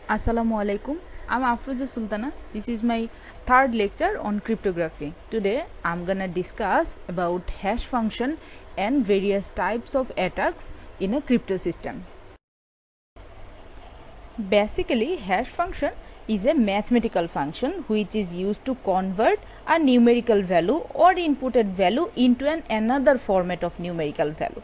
Assalamu alaikum. I'm Afroza Sultana. This is my third lecture on cryptography. Today I'm gonna discuss about hash function and various types of attacks in a crypto system. Basically, hash function is a mathematical function which is used to convert a numerical value or inputted value into another format of numerical value.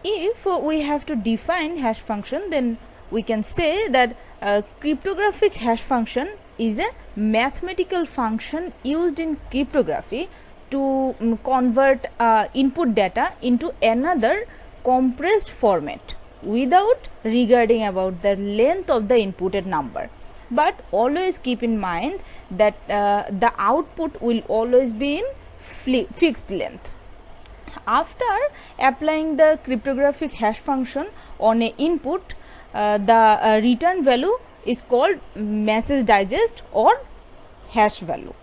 If we have to define hash function, then we can say that a cryptographic hash function is a mathematical function used in cryptography to convert input data into another compressed format without regarding about the length of the inputted number. But always keep in mind that the output will always be in fixed length. After applying the cryptographic hash function on a input, the return value is called message digest or hash value.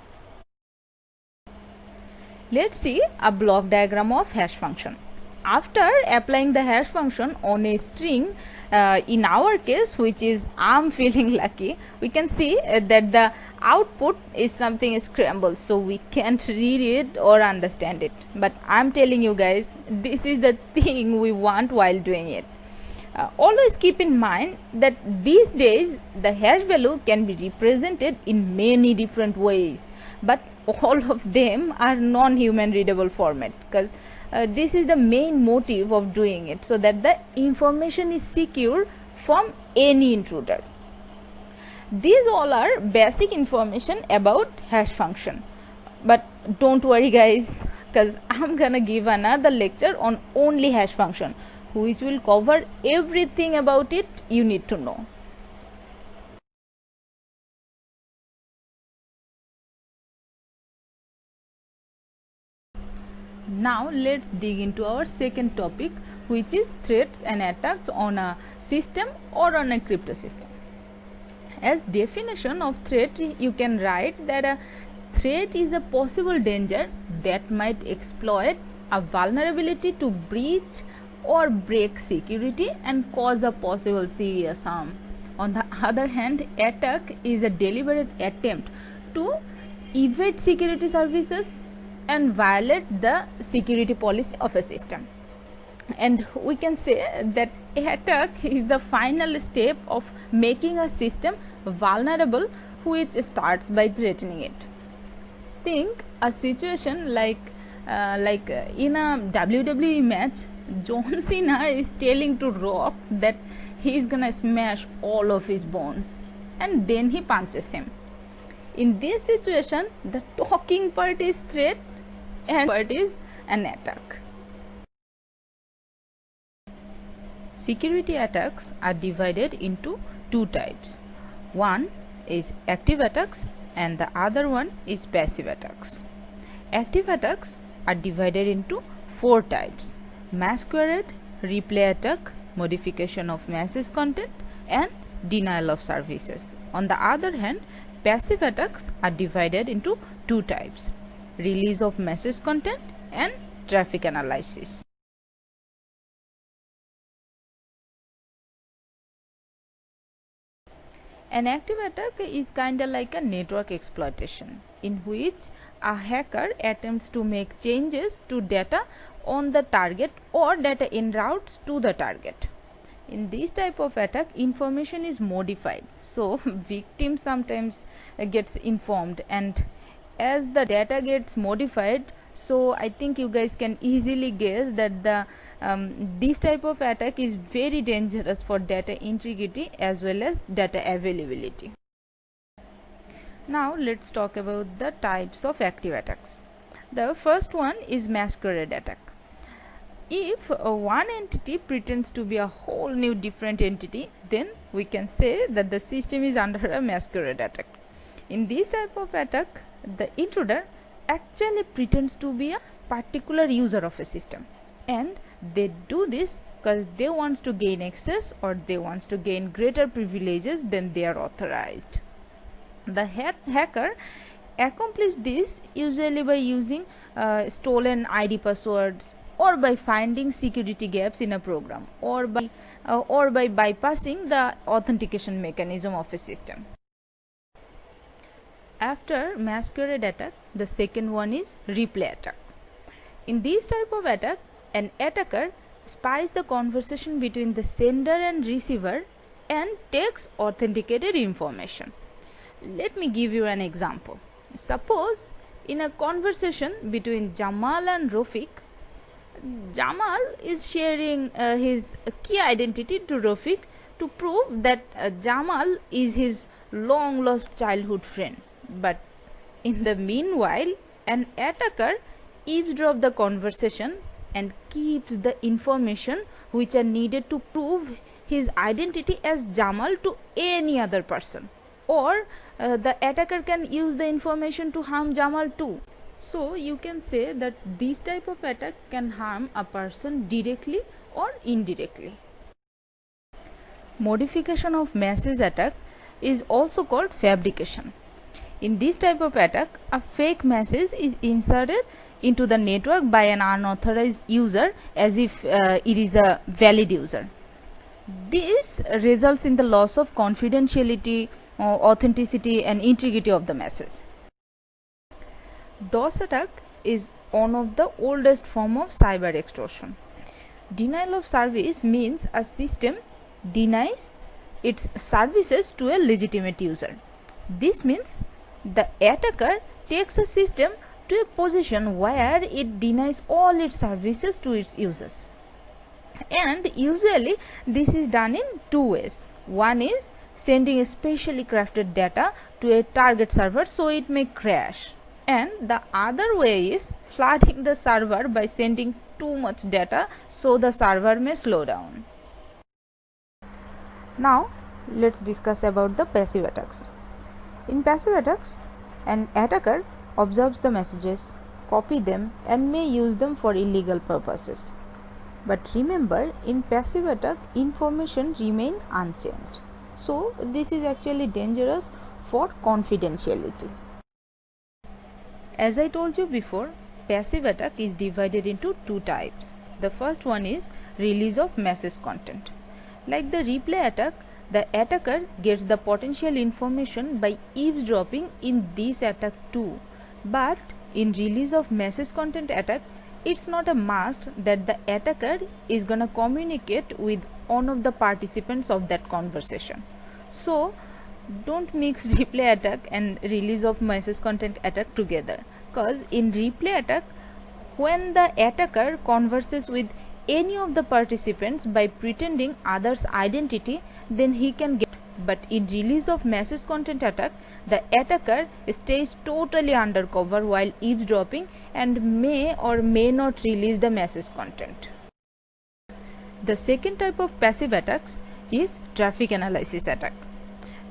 Let's see a block diagram of hash function. After applying the hash function on a string, in our case, which is I'm feeling lucky, we can see that the output is something scrambled, so we can't read it or understand it. But I'm telling you guys, this is the thing we want while doing it. Always keep in mind that these days the hash value can be represented in many different ways, but all of them are non-human readable format, because this is the main motive of doing it, so that the information is secure from any intruder. These all are basic information about hash function, but don't worry guys, because I'm gonna give another lecture on only hash function, which will cover everything about it you need to know. Now let's dig into our second topic, which is threats and attacks on a system or on a crypto system. As definition of threat, you can write that a threat is a possible danger that might exploit a vulnerability to breach or break security and cause a possible serious harm. On the other hand, attack is a deliberate attempt to evade security services and violate the security policy of a system. And we can say that attack is the final step of making a system vulnerable, which starts by threatening it. Think a situation like in a WWE match, John Cena is telling to Rock that he is gonna smash all of his bones, and then he punches him. In this situation, the talking part is threat and part is an attack. Security attacks are divided into two types. One is active attacks and the other one is passive attacks. Active attacks are divided into four types: masquerade, replay attack, modification of message content, and denial of services. On the other hand, passive attacks are divided into two types: release of message content and traffic analysis. An active attack is kinda like a network exploitation, in which a hacker attempts to make changes to data on the target or data en route to the target. In this type of attack, information is modified, so victim sometimes gets informed, and as the data gets modified, so I think you guys can easily guess that this type of attack is very dangerous for data integrity as well as data availability. Now let's talk about the types of active attacks. The first one is masquerade attack. If one entity pretends to be a whole new different entity, then we can say that the system is under a masquerade attack. In this type of attack, the intruder actually pretends to be a particular user of a system, and they do this because they want to gain access or they want to gain greater privileges than they are authorized. The hacker accomplishes this usually by using stolen ID passwords, or by finding security gaps in a program, or by bypassing the authentication mechanism of a system. After masquerade attack, the second one is replay attack. In this type of attack, an attacker spies the conversation between the sender and receiver and takes authenticated information. Let me give you an example. Suppose in a conversation between Jamal and Rafiq, Jamal is sharing his key identity to Rafiq to prove that Jamal is his long lost childhood friend. But in the meanwhile, an attacker eavesdrops the conversation and keeps the information which are needed to prove his identity as Jamal to any other person, or the attacker can use the information to harm Jamal too. So you can say that this type of attack can harm a person directly or indirectly. Modification of message attack is also called fabrication. In this type of attack, a fake message is inserted into the network by an unauthorized user as if it is a valid user. This results in the loss of confidentiality, authenticity and integrity of the message. DOS attack is one of the oldest form of cyber extortion. Denial of service means a system denies its services to a legitimate user. This means the attacker takes a system to a position where it denies all its services to its users. And usually this is done in two ways. One is sending a specially crafted data to a target server so it may crash, and the other way is flooding the server by sending too much data so the server may slow down. Now let's discuss about the passive attacks. In passive attacks, an attacker observes the messages, copy them and may use them for illegal purposes. But remember, in passive attack, information remain unchanged. So this is actually dangerous for confidentiality. As I told you before, passive attack is divided into two types. The first one is release of message content. Like the replay attack, the attacker gets the potential information by eavesdropping in this attack too. But in release of message content attack, it's not a must that the attacker is gonna communicate with one of the participants of that conversation. So don't mix replay attack and release of message content attack together, because in replay attack, when the attacker converses with any of the participants by pretending others' identity, then he can get. But in release of message content attack, the attacker stays totally undercover while eavesdropping and may or may not release the message content. The second type of passive attacks is traffic analysis attack.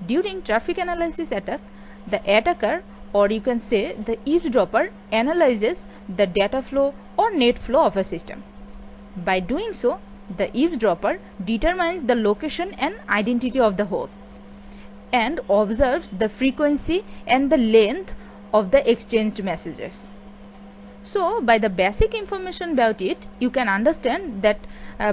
During traffic analysis attack, the attacker, or you can say the eavesdropper, analyzes the data flow or net flow of a system. By doing so, the eavesdropper determines the location and identity of the host and observes the frequency and the length of the exchanged messages. So by the basic information about it, you can understand that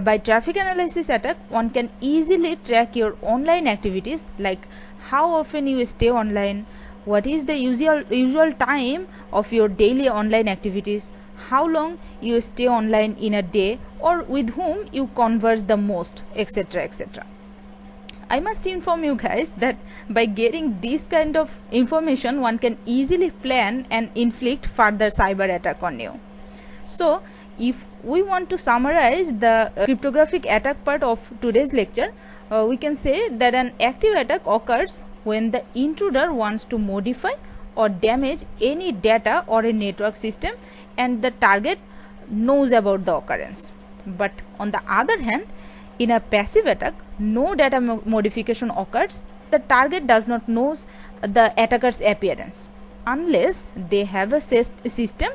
by traffic analysis attack, one can easily track your online activities, like how often you stay online, what is the usual time of your daily online activities, how long you stay online in a day, or with whom you converse the most, etc., etc. I must inform you guys that by getting this kind of information, one can easily plan and inflict further cyber attack on you. So if we want to summarize the cryptographic attack part of today's lecture, we can say that an active attack occurs when the intruder wants to modify or damage any data or a network system and the target knows about the occurrence. But on the other hand, in a passive attack, no data modification occurs. The target does not know the attacker's appearance unless they have a system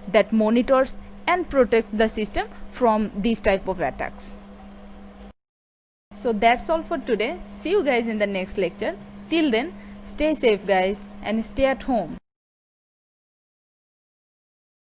that monitors and protects the system from these type of attacks. So that's all for today. See you guys in the next lecture. Till then, stay safe guys and stay at home.